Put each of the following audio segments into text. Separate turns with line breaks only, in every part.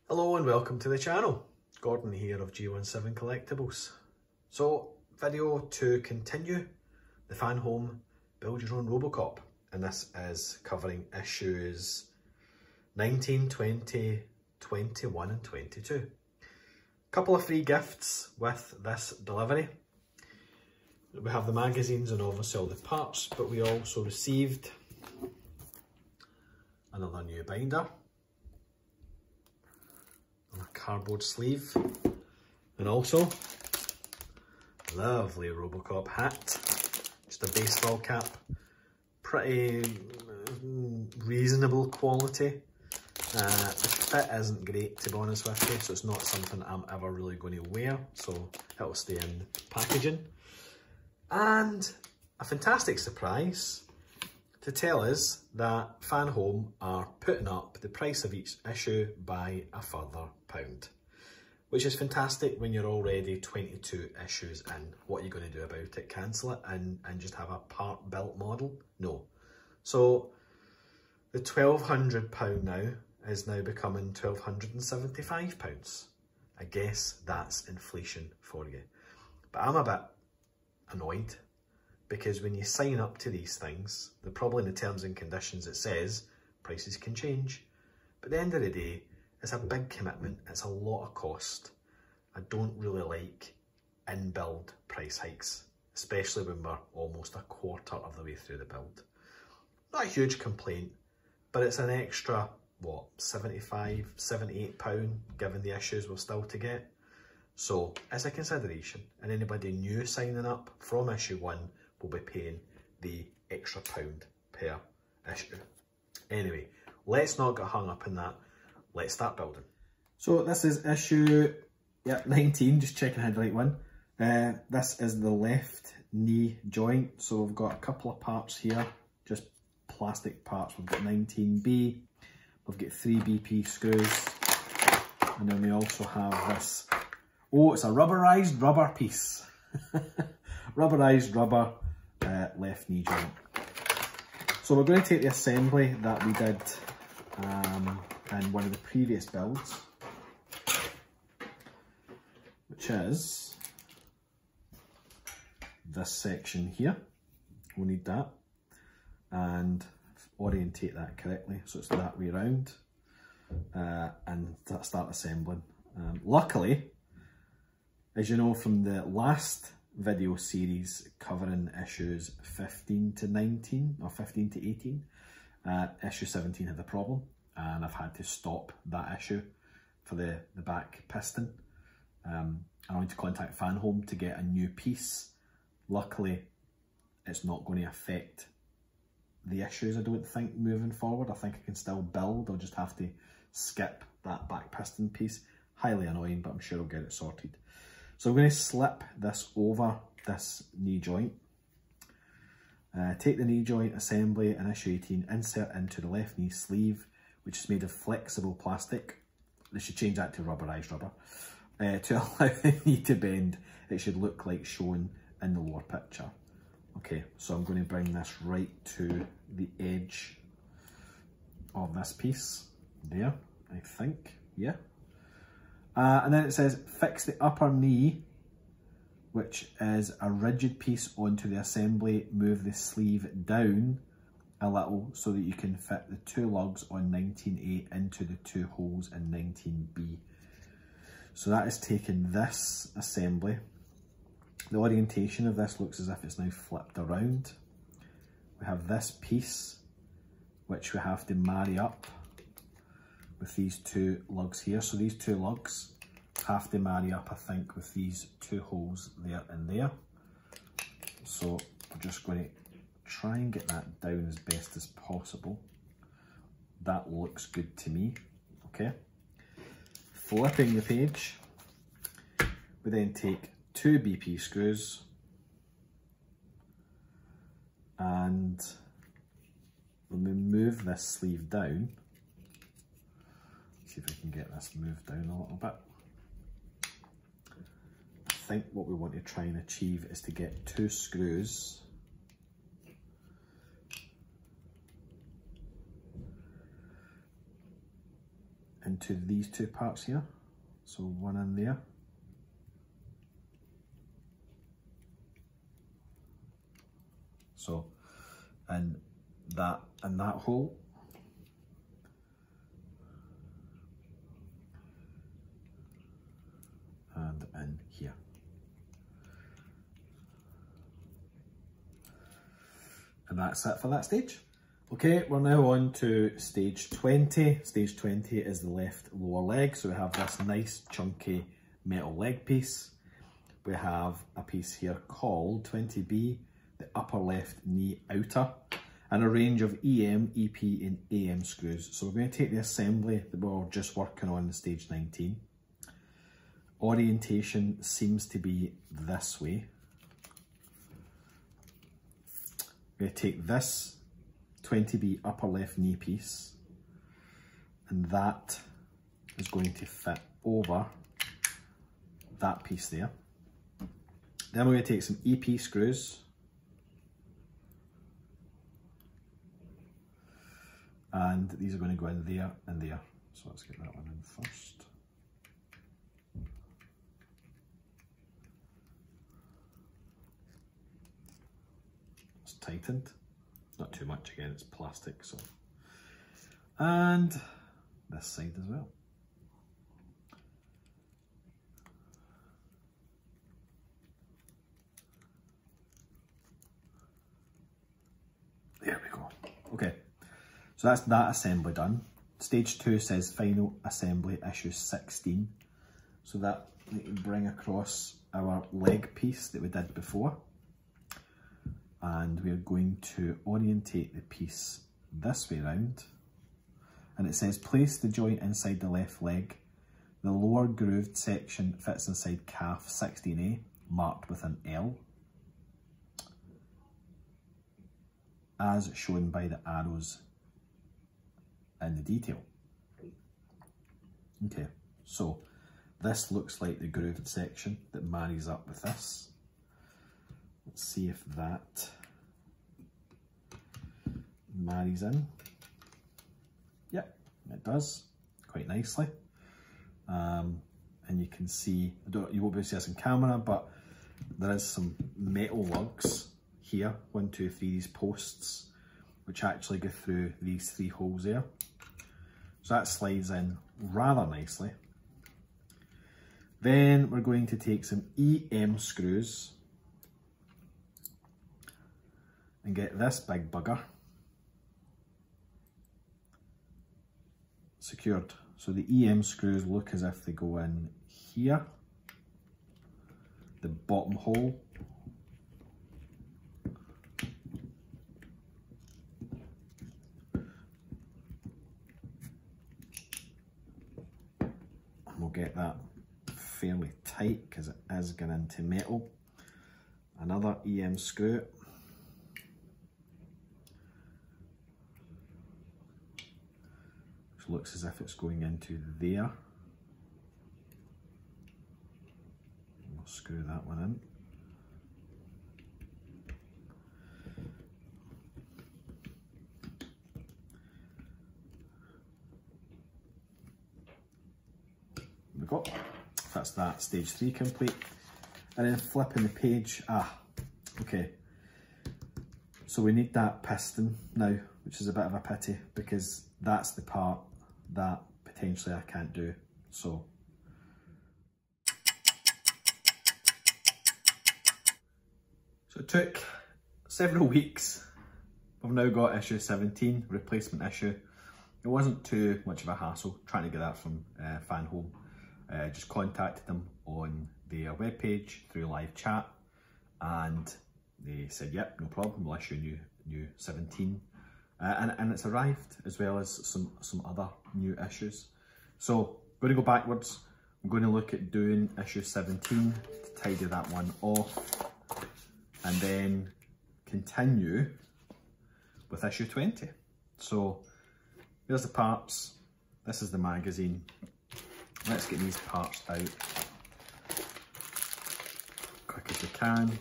Hello and welcome to the channel. Gordon here of G17 Collectibles. So, video to continue the Fanhome Build Your Own Robocop, and this is covering issues 19, 20, 21 and 22. Couple of free gifts with this delivery. We have the magazines and obviously all the parts, but we also received another new binder, a cardboard sleeve, and also a lovely Robocop hat, just a baseball cap, pretty reasonable quality. The fit isn't great, to be honest with you, so it's not something I'm ever really going to wear, so it'll stay in packaging. And a fantastic surprise to tell us that Fanhome are putting up the price of each issue by a further £1, which is fantastic when you're already 22 issues in. What are you going to do about it? Cancel it and just have a part built model? No. So the £1,200 now is now becoming £1,275. I guess that's inflation for you. But I'm a bit annoyed, because when you sign up to these things, they're probably in the terms and conditions it says prices can change. But at the end of the day, it's a big commitment, it's a lot of cost. I don't really like in-build price hikes, especially when we're almost a quarter of the way through the build. Not a huge complaint, but it's an extra, what, £75, £78 given the issues we're still to get. So, as a consideration, and anybody new signing up from issue 1 will be paying the extra £1 per issue. Anyway, let's not get hung up in that. Let's start building. So this is issue 19, just checking I had the right one. This is the left knee joint. So we've got a couple of parts here, just plastic parts. We've got 19B, we've got 3 BP screws, and then we also have this. Oh, it's a rubberized rubber piece. Rubberized rubber left knee joint. So we're going to take the assembly that we did in one of the previous builds, which is this section here. We'll need that and orientate that correctly so it's that way around, and start assembling. Luckily, as you know from the last video series covering issues 15 to 19 or 15 to 18, issue 17 had a problem and I've had to stop that issue for the back piston. I went to contact Fanhome to get a new piece. Luckily, it's not going to affect the issues, I don't think, moving forward. I think I can still build. I'll just have to skip that back piston piece. Highly annoying, but I'm sure I'll get it sorted. So I'm going to slip this over this knee joint. Take the knee joint assembly in issue 18, insert into the left knee sleeve, which is made of flexible plastic. They should change that to rubberized rubber. To allow the knee to bend, it should look like shown in the lower picture. Okay, so I'm going to bring this right to the edge of this piece. There, I think, yeah. And then it says, fix the upper knee, which is a rigid piece, onto the assembly. Move the sleeve down a little so that you can fit the 2 lugs on 19A into the 2 holes in 19B. So that is taking this assembly. The orientation of this looks as if it's now flipped around. We have this piece, which we have to marry up with these 2 lugs here. So these 2 lugs have to marry up, I think, with these 2 holes there and there. So we're just going to try and get that down as best as possible. That looks good to me. Okay. Flipping the page, we then take 2 BP screws and when we move this sleeve down, see if we can get this moved down a little bit. I think what we want to try and achieve is to get 2 screws into these two parts here. So one in there. So, and that hole. And in here. And that's it for that stage. Okay, we're now on to stage 20. Stage 20 is the left lower leg. So we have this nice chunky metal leg piece. We have a piece here called 20B, the upper left knee outer, and a range of EM, EP and AM screws. So we're going to take the assembly that we're just working on in stage 19. Orientation seems to be this way. We're going to take this 20B upper left knee piece, and that is going to fit over that piece there. Then we're going to take some EP screws and these are going to go in there and there. So let's get that one in first. It's tightened. Not too much again, it's plastic, so. And this side as well. There we go. Okay, so that's that assembly done. Stage 2 says final assembly issue 16. So that we can bring across our leg piece that we did before. And we're going to orientate the piece this way round. And it says place the joint inside the left leg. The lower grooved section fits inside calf 16A, marked with an L, as shown by the arrows in the detail. Okay, so this looks like the grooved section that marries up with this. Let's see if that marries in. Yep, it does quite nicely. And you can see, you won't be able to see this on camera, but there is some metal lugs here, 1, 2, 3, these posts, which actually go through these 3 holes there. So that slides in rather nicely. Then we're going to take some EM screws and get this big bugger secured. So the EM screws look as if they go in here, the bottom hole, and we'll get that fairly tight because it is going into metal. Another EM screw. Which looks as if it's going into there. We'll screw that one in. There we go. That's that, stage 3 complete. And then flipping the page, okay. So we need that piston now, which is a bit of a pity because that's the part that potentially I can't do, so. So it took several weeks. We've now got issue 17, replacement issue. It wasn't too much of a hassle trying to get that from Fanhome. Just contacted them on their webpage through live chat and they said, yep, no problem, we'll issue new 17. And it's arrived, as well as some other new issues. So I'm going to go backwards. I'm going to look at doing issue 17 to tidy that one off and then continue with issue 20. So here's the parts, this is the magazine. Let's get these parts out quick as we can.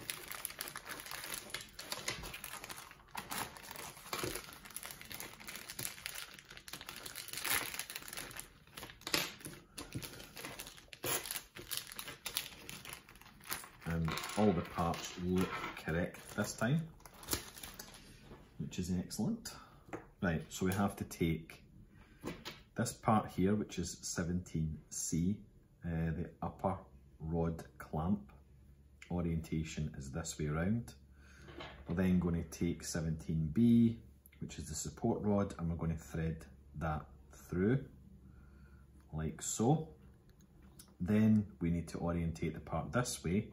all the parts look correct this time, which is excellent. Right, so we have to take this part here, which is 17C, the upper rod clamp. Orientation is this way around. We're then going to take 17B, which is the support rod, and we're going to thread that through, like so. Then we need to orientate the part this way,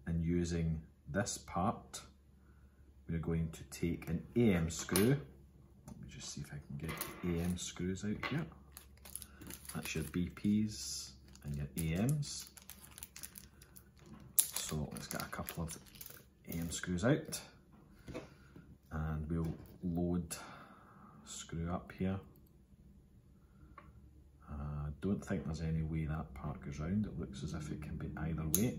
and using this part, we're going to take an AM screw. Let me just see if I can get the AM screws out here. That's your BPs and your AMs. So let's get a couple of AM screws out, and we'll load screw up here. I don't think there's any way that part goes round. It looks as if it can be either way.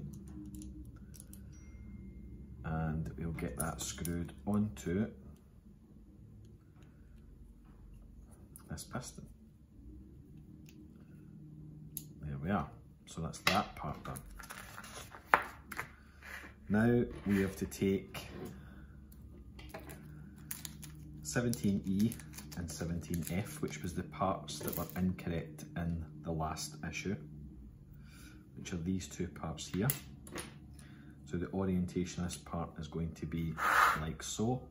And we'll get that screwed onto this piston. There we are. So that's that part done. Now we have to take 17E and 17F, which was the parts that were incorrect in the last issue, which are these two parts here. So the orientation of this part is going to be like so,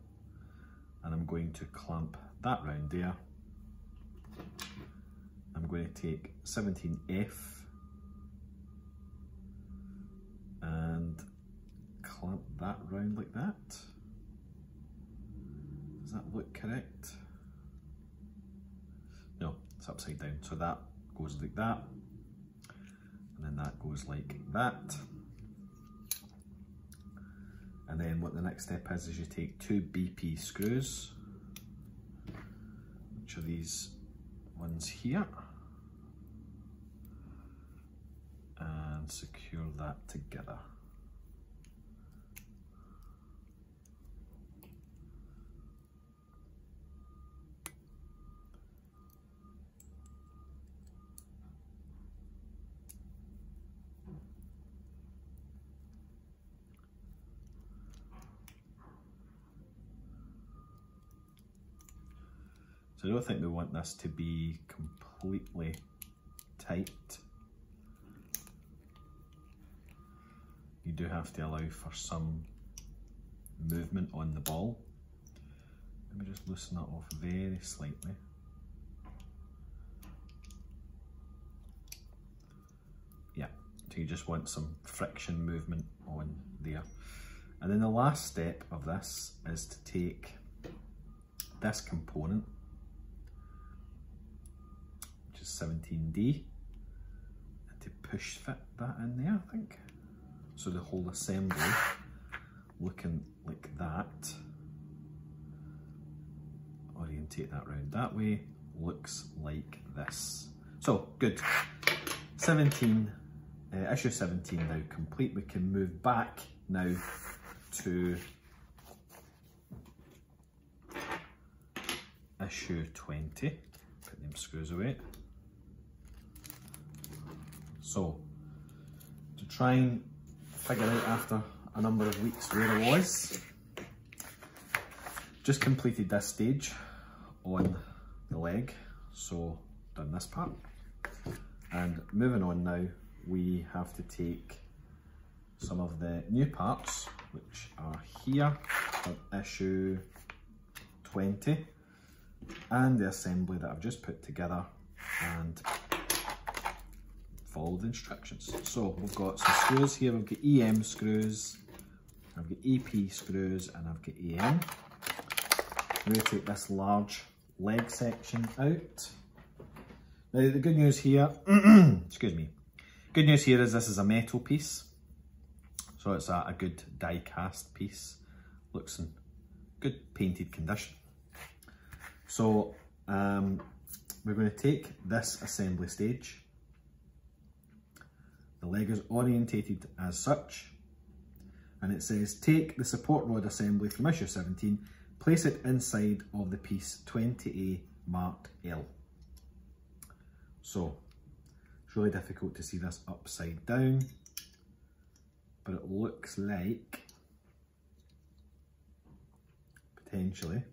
and I'm going to clamp that round there. I'm going to take 17F and clamp that round like that. Does that look correct? No, it's upside down. So that goes like that, and then that goes like that. And then what the next step is you take two BP screws, which are these ones here, and secure that together. So I don't think we want this to be completely tight. You do have to allow for some movement on the ball. Let me just loosen that off very slightly. Yeah, so you just want some friction movement on there. And then the last step of this is to take this component, 17D, and to push fit that in there, I think. So the whole assembly looking like that, orientate that round that way, looks like this. So good, 17, issue 17 now complete. We can move back now to issue 20, put them screws away. So, to try and figure out after a number of weeks where I was, just completed this stage on the leg, so done this part. And moving on now, we have to take some of the new parts, which are here for issue 20, and the assembly that I've just put together, and follow the instructions. So we've got some screws here. We've got EM screws, I've got EP screws, and I've got AM. I'm going to take this large leg section out. Now the good news here, excuse me, good news here is this is a metal piece, so it's a good die cast piece. Looks in good painted condition. So we're going to take this assembly stage. The leg is orientated as such, and it says take the support rod assembly from issue 17, place it inside of the piece 20A marked L. So it's really difficult to see this upside down, but it looks like potentially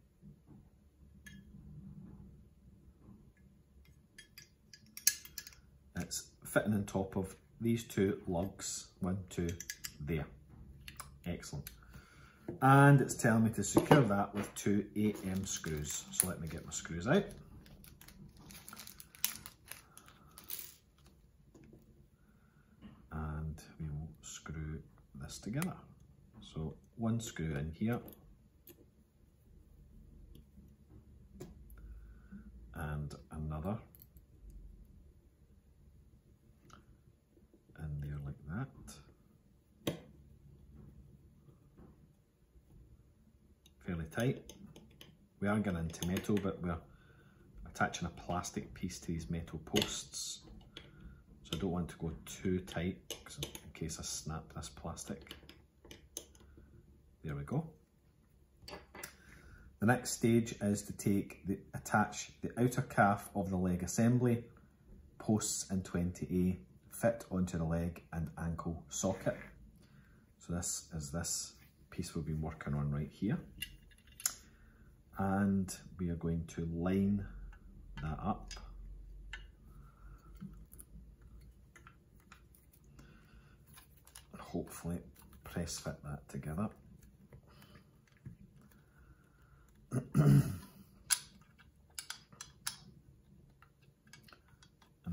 it's fitting on top of these two lugs. 1, 2, there. Excellent. And it's telling me to secure that with 2 8M screws. So let me get my screws out. And we will screw this together. So 1 screw in here. And another in there like that. Fairly tight. We are getting into metal, but we're attaching a plastic piece to these metal posts. So I don't want to go too tight in case I snap this plastic. There we go. The next stage is to attach the outer calf of the leg assembly, posts in 20A, fit onto the leg and ankle socket. So this is this piece we've been working on right here. And we are going to line that up. And hopefully press fit that together. And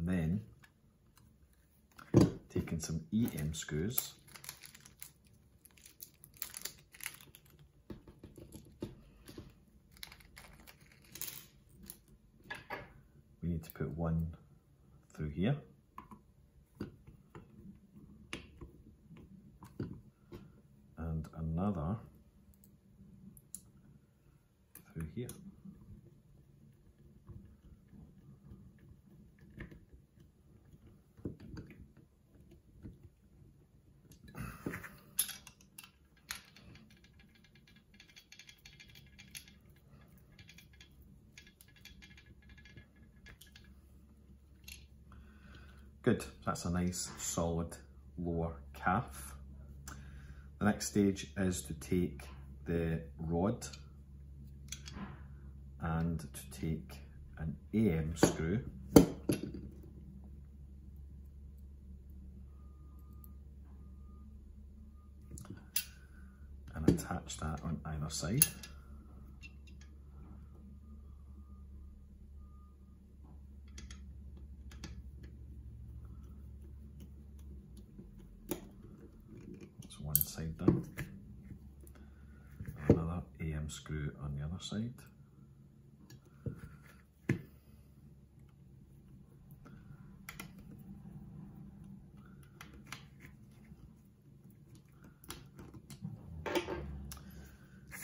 then taking some EM screws we need to put one through here and another through here. Good, that's a nice solid lower calf. The next stage is to take the rod and to take an AM screw and attach that on either side. That's one side done. Another AM screw on the other side.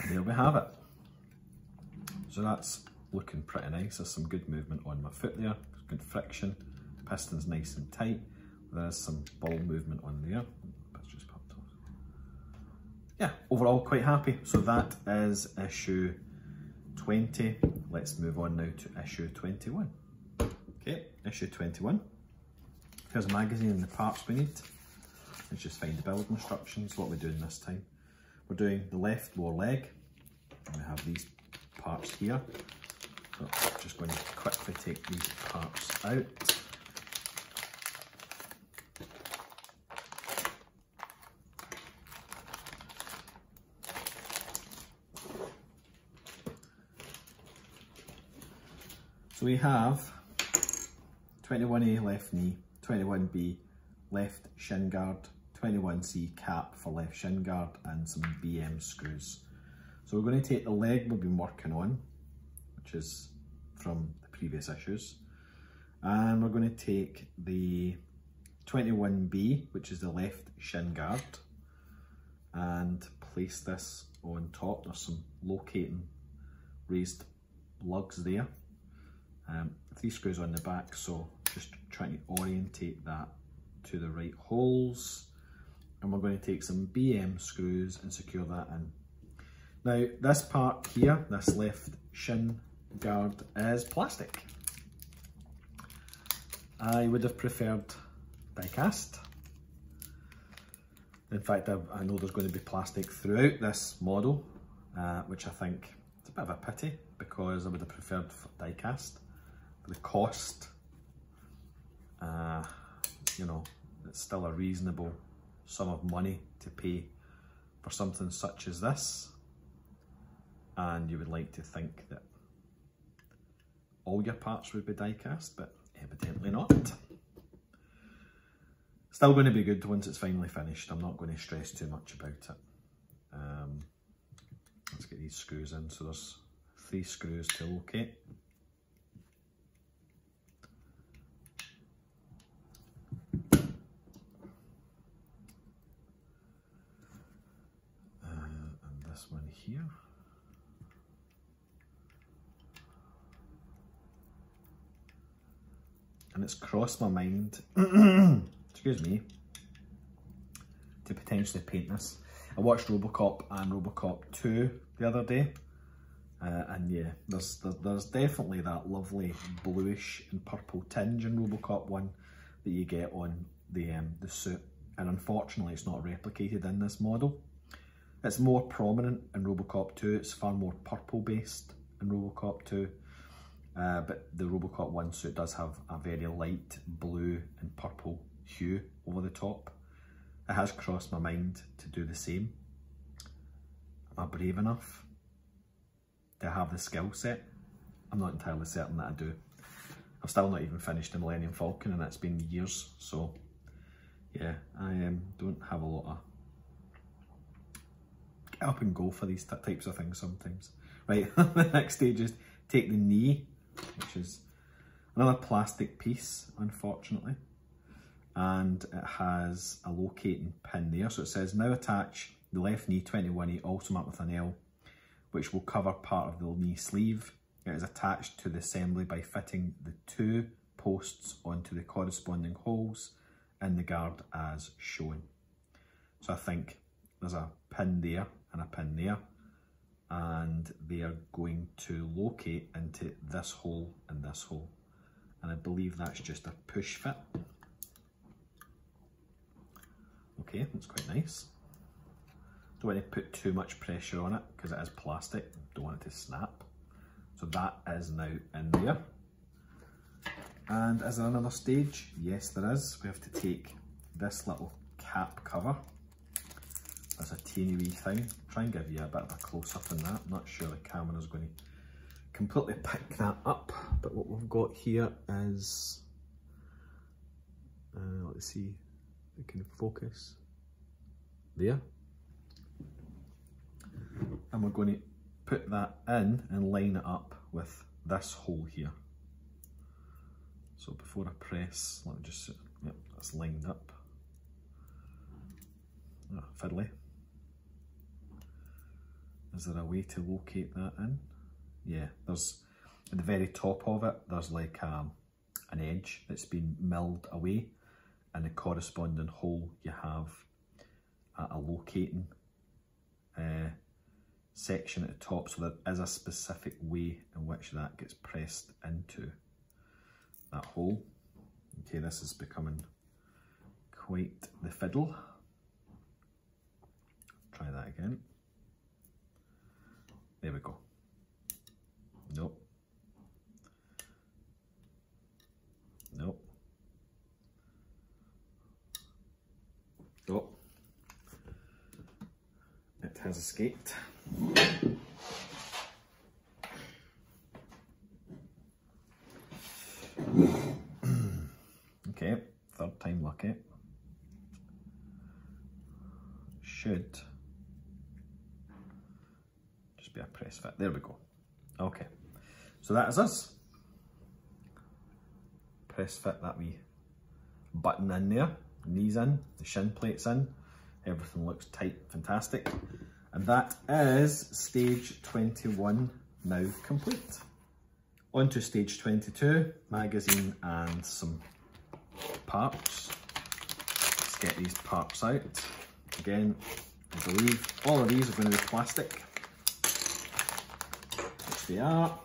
There we have it. So that's looking pretty nice. There's some good movement on my foot there. There's good friction. The piston's nice and tight. There's some ball movement on there. That's just popped off. Yeah, overall quite happy. So that is issue 20. Let's move on now to issue 21. Okay, issue 21. Here's a magazine and the parts we need. Let's just find the build instructions. What we're doing this time. We're doing the left lower leg. We have these parts here. So I'm just going to quickly take these parts out. So we have 21A left knee, 21B left shin guard, 21C cap for left shin guard and some BM screws. So we're going to take the leg we've been working on, which is from the previous issues, and we're going to take the 21B, which is the left shin guard, and place this on top. There's some locating raised lugs there. 3 screws on the back, so just trying to orientate that to the right holes. And we're going to take some BM screws and secure that in. Now this part here, this left shin guard, is plastic. I would have preferred die cast, In fact, I know there's going to be plastic throughout this model, which I think is a bit of a pity, because I would have preferred die cast. For the cost, you know, it's still a reasonable sum of money to pay for something such as this, and you would like to think that all your parts would be die cast, but evidently not. Still going to be good once it's finally finished. I'm not going to stress too much about it. Let's get these screws in. So there's 3 screws to locate. And this one here. And it's crossed my mind, excuse me, to potentially paint this. I watched Robocop and Robocop 2 the other day, and yeah, there's definitely that lovely bluish and purple tinge in Robocop 1 that you get on the suit, and unfortunately it's not replicated in this model. It's more prominent in Robocop 2, it's far more purple based in Robocop 2. But the Robocop 1 suit does have a very light blue and purple hue over the top. It has crossed my mind to do the same. Am I brave enough? Do I have the skill set? I'm not entirely certain that I do. I've still not even finished the Millennium Falcon, and it's been years, so yeah, I don't have a lot of get up and go for these types of things sometimes. Right, the next stage is take the knee, which is another plastic piece, unfortunately, and it has a locating pin there. So it says, now attach the left knee 21A, also marked with an L, which will cover part of the knee sleeve. It is attached to the assembly by fitting the 2 posts onto the corresponding holes in the guard as shown. So I think there's a pin there and a pin there, and they are going to locate into this hole and this hole. And I believe that's just a push fit. Okay, that's quite nice. Don't want to put too much pressure on it because it is plastic. Don't want it to snap. So that is now in there. And is there another stage? Yes, there is. We have to take this little cap cover. That's a teeny wee thing. Try and give you a bit of a close-up on that. I'm not sure the camera's going to completely pick that up, but what we've got here is, let's see if it can focus. There. And we're going to put that in and line it up with this hole here. So before I press, let me just, yep, that's lined up. Oh, fiddly. Is there a way to locate that in? Yeah, there's, at the very top of it, there's like an edge that's been milled away, and the corresponding hole you have a locating section at the top, so there is a specific way in which that gets pressed into that hole. Okay, this is becoming quite the fiddle. Try that again. There we go. Nope. Nope. Oh. It has escaped. Okay, third time lucky. Should just be a press fit. There we go. Okay, so that is us. Press fit that wee button in there, knees in, the shin plates in, everything looks tight, fantastic. And that is stage 21 now complete. On to stage 22, magazine and some parts. Let's get these parts out. Again, I believe all of these are going to be plastic. Which they are.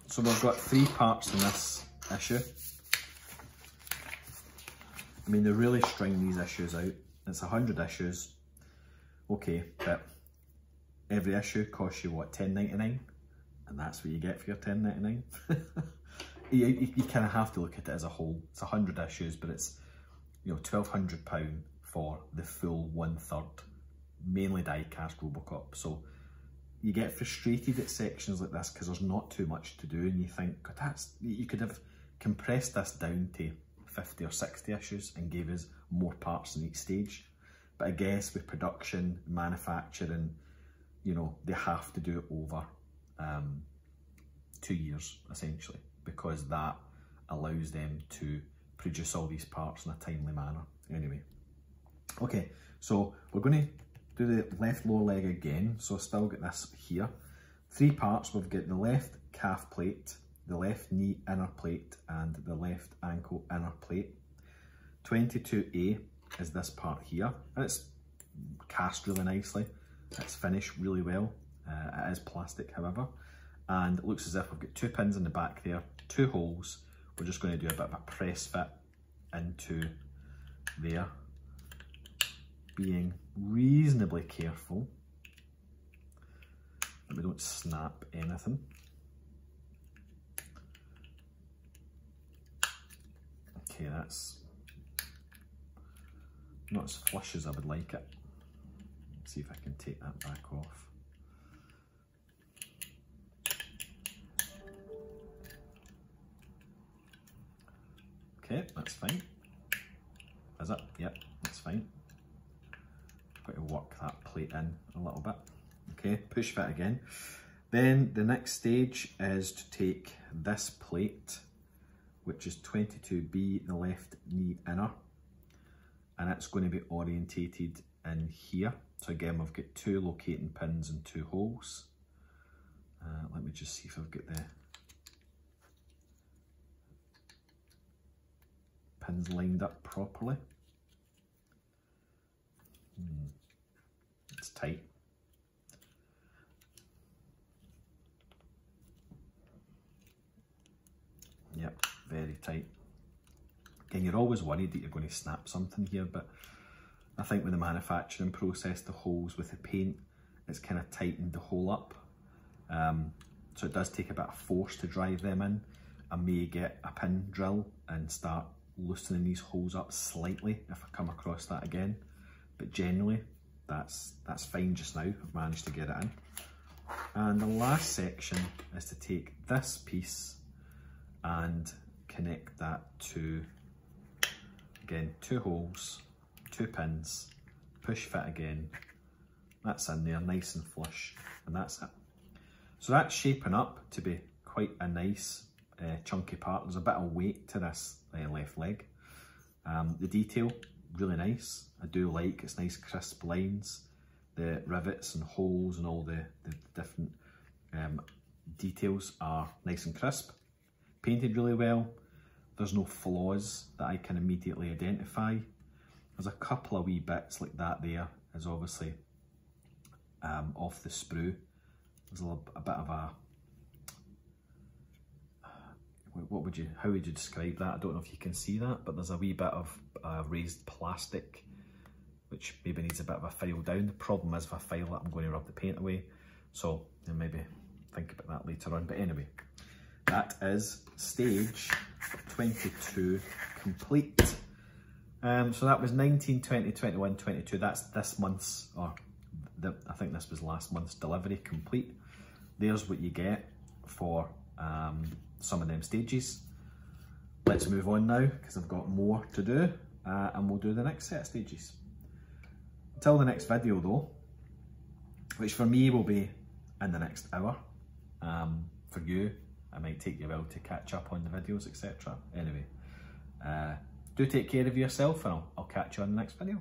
So we've got 3 parts in this issue. I mean, they really string these issues out. It's 100 issues, Okay, but every issue costs you what, £10.99? And that's what you get for your £10.99. you kind of have to look at it as a whole. It's 100 issues, but it's, you know, £1,200 for the full 1/3, mainly die-cast Robocop. So you get frustrated at sections like this because there's not too much to do, and you think, God, you could have compressed this down to 50 or 60 issues and gave us more parts in each stage. But I guess with production, manufacturing, you know, they have to do it over 2 years, essentially, because that allows them to produce all these parts in a timely manner. Anyway, okay, so we're going to do the left lower leg again. So still got this here. 3 parts. We've got the left calf plate, the left knee inner plate, and the left ankle inner plate. 22A is this part here, and it's cast really nicely. It's finished really well. It is plastic, however, and it looks as if we've got 2 pins in the back there, 2 holes. We're just going to do a bit of a press fit into there, being reasonably careful that we don't snap anything. Okay, that's not as flush as I would like it. Let's see if I can take that back off. Okay, that's fine. Is it? Yep, that's fine. Got to work that plate in a little bit. Okay, push fit again. Then the next stage is to take this plate, which is 22B, the left knee inner, and it's going to be orientated in here. So again, we've got 2 locating pins and 2 holes. Let me just see if I've got the pins lined up properly. It's tight. Yep, very tight. Again, you're always worried that you're going to snap something here, but I think with the manufacturing process, the holes with the paint, it's kind of tightened the hole up. So it does take a bit of force to drive them in. I may get a pin drill and start loosening these holes up slightly if I come across that again. But generally, that's fine just now. I've managed to get it in. And the last section is to take this piece and connect that to, again, 2 holes, 2 pins, push fit again. That's in there, nice and flush, and that's it. So that's shaping up to be quite a nice chunky part. There's a bit of weight to this left leg. The detail, really nice. I do like it's nice crisp lines. The rivets and holes and all the different details are nice and crisp. Painted really well. There's no flaws that I can immediately identify. There's a couple of wee bits like that there is obviously off the sprue. There's a bit of a, how would you describe that? I don't know if you can see that, but there's a wee bit of raised plastic which maybe needs a bit of a file down. The problem is if I file it, I'm going to rub the paint away. So maybe think about that later on. But anyway, that is stage 22 complete. So that was 19, 20, 21, 22. That's this month's, or I think this was last month's delivery complete. There's what you get for some of them stages. Let's move on now because I've got more to do and we'll do the next set of stages. Until the next video though, which for me will be in the next hour. For you, I might take you a while to catch up on the videos, etc. Anyway, do take care of yourself and I'll catch you on the next video.